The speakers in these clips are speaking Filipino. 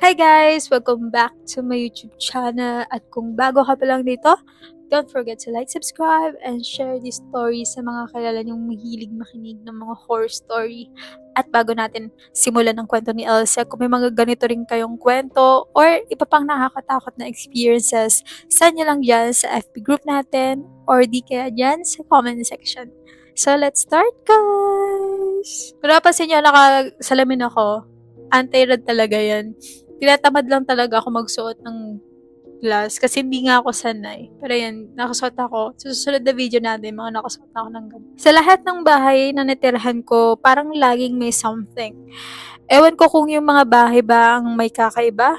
Hi guys! Welcome back to my YouTube channel. At kung bago ka pa lang dito, don't forget to like, subscribe, and share this story sa mga kilala niyong mahilig makinig ng mga horror story. At bago natin simulan ang kwento ni Elsa, kung may mga ganito rin kayong kwento or iba pang nakakatakot na experiences, send nyo lang dyan sa FB group natin or di kaya dyan sa comment section. So let's start guys! Kung napansin nyo, nakasalamin ako. Anti-red talaga yan. Tinatamad lang talaga ako magsuot ng glass kasi hindi nga ako sanay. Pero yan, nakasuot ako. Sa susunod na video natin, mga nakasuot ako ng ganun. Sa lahat ng bahay na natirahan ko, parang laging may something. Ewan ko kung yung mga bahay ba ang may kakaiba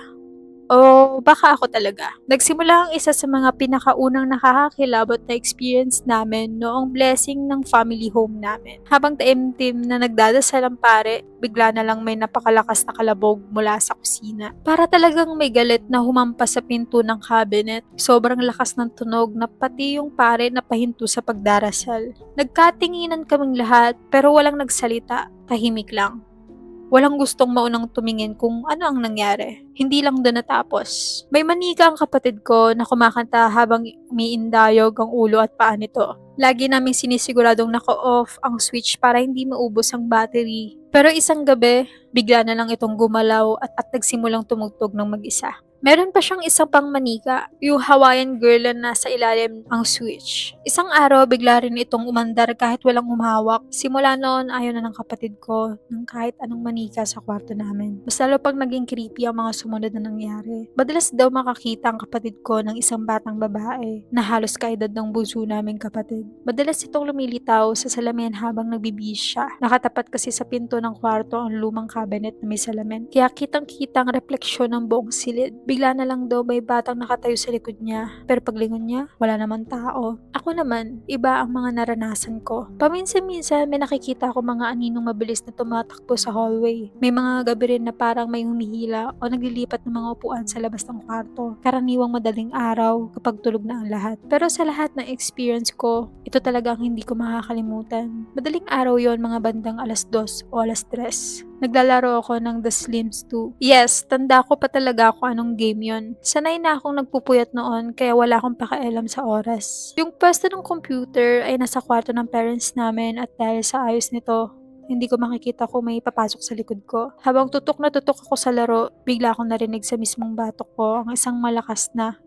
o baka ako talaga. Nagsimula ang isa sa mga pinakaunang nakakakilabot na experience namin noong blessing ng family home namin. Habang taimtim na nagdadasal ang pare, bigla na lang may napakalakas na kalabog mula sa kusina. Para talagang may galit na humampas sa pinto ng cabinet. Sobrang lakas ng tunog na pati yung pare napahinto sa pagdarasal. Nagkatinginan kaming lahat pero walang nagsalita, tahimik lang. Walang gustong maunang tumingin kung ano ang nangyari. Hindi lang doon natapos. May manika ang kapatid ko na kumakanta habang umiindayog ang ulo at paa nito. Lagi naming sinisiguradong naka-off ang switch para hindi maubos ang battery. Pero isang gabi, bigla na lang itong gumalaw at nagsimulang tumugtog ng mag-isa. Meron pa siyang isang pang manika, yung Hawaiian girl na nasa ilalim ang switch. Isang araw, bigla rin itong umandar kahit walang humawak. Simula noon, ayaw na ng kapatid ko ng kahit anong manika sa kwarto namin. Mas lalo pag naging creepy ang mga sumunod na nangyari. Madalas daw makakita ang kapatid ko ng isang batang babae na halos kaedad ng bunso naming kapatid. Madalas itong lumilitaw sa salamin habang nagbibihis siya. Nakatapat kasi sa pinto ng kwarto ang lumang cabinet na may salamin. Kaya kitang-kita ang refleksyon ng buong silid. Bigla na lang daw may batang nakatayo sa likod niya. Pero paglingon niya, wala naman tao. Ako naman, iba ang mga naranasan ko. Paminsan-minsan may nakikita ako mga aninong mabilis na tumatakbo sa hallway. May mga gabi rin na parang may humihila o naglilipat ng mga upuan sa labas ng kwarto. Karaniwang madaling araw kapag tulog na ang lahat. Pero sa lahat ng experience ko, ito talaga ang hindi ko makakalimutan. Madaling araw yon, mga bandang 2:00 o 3:00. Naglalaro ako ng The Sims 2. Yes, tanda ko pa talaga kung anong game yon. Sanay na akong nagpupuyat noon kaya wala akong pakialam sa oras. Yung pwesto ng computer ay nasa kwarto ng parents namin at dahil sa ayos nito, hindi ko makikita kung may papasok sa likod ko. Habang tutok na tutok ako sa laro, bigla akong narinig sa mismong batok ko ang isang malakas na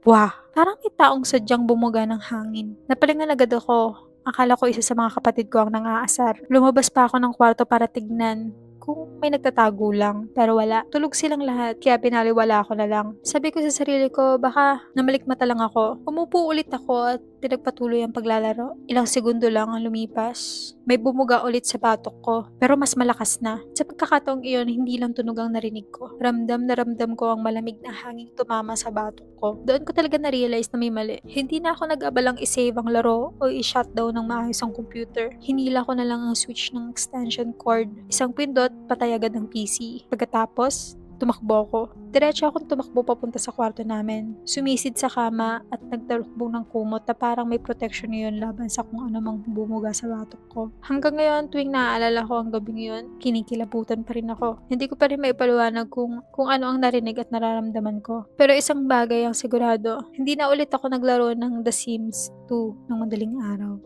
wah! Parang may taong sadyang bumuga ng hangin. Napalingan agad ako. Akala ko isa sa mga kapatid ko ang nang-aasar. Lumabas pa ako ng kwarto para tignan kung may nagtatago lang. Pero wala. Tulog silang lahat, kaya pinaliwala ako na lang. Sabi ko sa sarili ko, baka namalikmata lang ako. Umupo ulit ako at pinagpatuloy ang paglalaro. Ilang segundo lang ang lumipas. May bumuga ulit sa batok ko, pero mas malakas na. Sa pagkakataong iyon, hindi lang tunog ang narinig ko. Ramdam na ramdam ko ang malamig na hangin tumama sa batok ko. Doon ko talaga na-realize na may mali. Hindi na ako nag-abalang i-save ang laro o i-shutdown ng maayos ang computer. Hinila ko na lang ang switch ng extension cord. Isang pindot, patay agad ang PC. Pagkatapos, tumakbo ko. Diretso akong tumakbo papunta sa kwarto namin. Sumisid sa kama at nagtalukbong ng kumot na parang may protection ngayon laban sa kung ano mang bumuga sa batok ko. Hanggang ngayon, tuwing naaalala ko ang gabing yun, kinikilabutan pa rin ako. Hindi ko pa rin maipaliwanag kung ano ang narinig at nararamdaman ko. Pero isang bagay ang sigurado, hindi na ulit ako naglaro ng The Sims 2 ng madaling araw.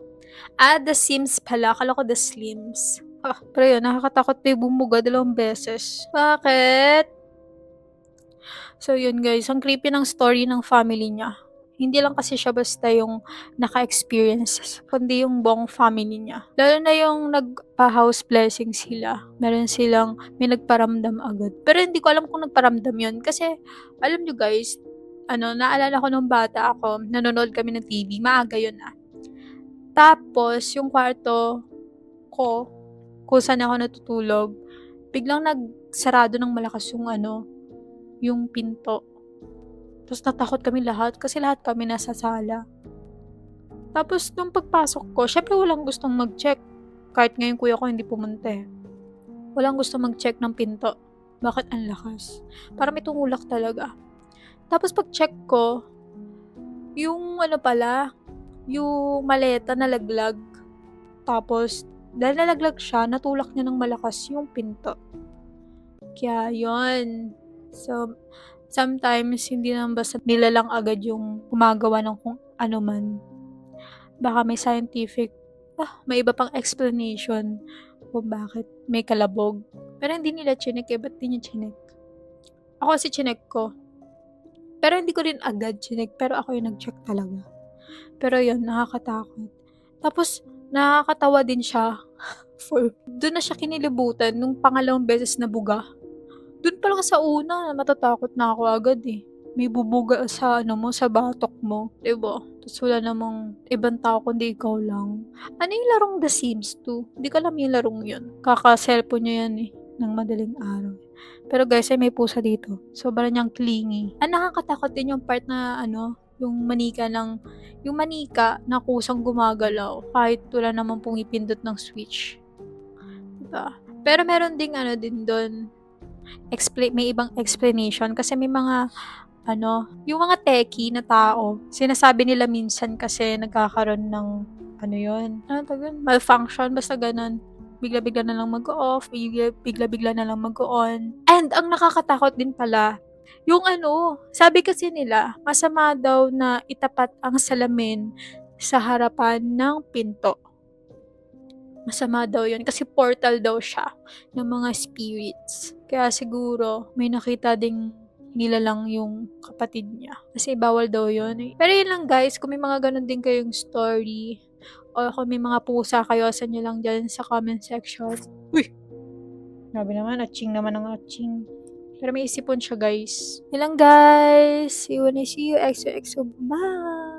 The Sims pala. Akala ko The Slims. Pero yun, nakakatakot na yung bumuga 2 beses. Bakit? So yun guys, ang creepy ng story ng family niya. Hindi lang kasi siya basta yung naka-experience, kundi yung buong family niya. Lalo na yung nagpa-house blessing sila. May nagparamdam agad. Pero hindi ko alam kung nagparamdam yun. Kasi, alam nyo guys, naalala ko nung bata ako, nanonood kami ng TV, maaga yun Tapos, yung kwarto ko, kung saan ako natutulog, biglang nagsarado ng malakas yung pinto. Tapos natakot kami lahat kasi lahat kami nasa sala. Tapos nung pagpasok ko, syempre walang gustong mag-check. Kahit ngayon kuya ko hindi pumunta Walang gustong mag-check ng pinto. Bakit ang lakas? Para may tumulak talaga. Tapos pag-check ko, yung yung maleta nalaglag. Tapos, dahil nalaglag siya, natulak niya ng malakas yung pinto. Kaya yun, So, sometimes hindi naman basta nilalang agad yung gumagawa ng kung ano man. Baka may scientific, may iba pang explanation kung bakit may kalabog. Pero hindi nila chinek, ba't di niya chinek? Ako kasi chinek ko. Pero hindi ko rin agad chinek, pero ako yung nag-check talaga. Pero yun, nakakatakot. Tapos, nakakatawa din siya. Doon na siya kinilibutan nung pangalawang beses na buga. Doon pa lang sa una, matatakot na ako agad eh. May bubuga sa sa batok mo, 'di ba? Tapos wala namang ibang tao kundi ikaw lang. Ano yung larong The Sims 2? Hindi ko alam yung larong yun. Kaka-cellphone niya yan eh, ng madaling araw. Pero guys, ay may pusa dito. Sobrang niyang clingy. Ang nakakatakot din yung part na yung manika na kusang gumagalaw kahit wala namang pumipindot ng switch. Diba? Pero meron ding din doon, may ibang explanation kasi may mga yung mga techie na tao, sinasabi nila minsan kasi nagkakaroon ng malfunction, basta ganun. Bigla-bigla na lang mag-off, bigla-bigla na lang mag-on. And ang nakakatakot din pala, yung sabi kasi nila, masama daw na itapat ang salamin sa harapan ng pinto. Masama daw yun kasi portal daw siya ng mga spirits. Kaya siguro may nakita ding nilalang yung kapatid niya. Kasi bawal daw yun eh. Pero yun lang guys, kung may mga ganun din kayong story o kung may mga pusa kayo, send nyo lang dyan sa comment section. Uy! Grabe naman, atching naman ang atching. Pero may isipon siya guys. Yun lang guys. See you when I see you. XOXO. Bye!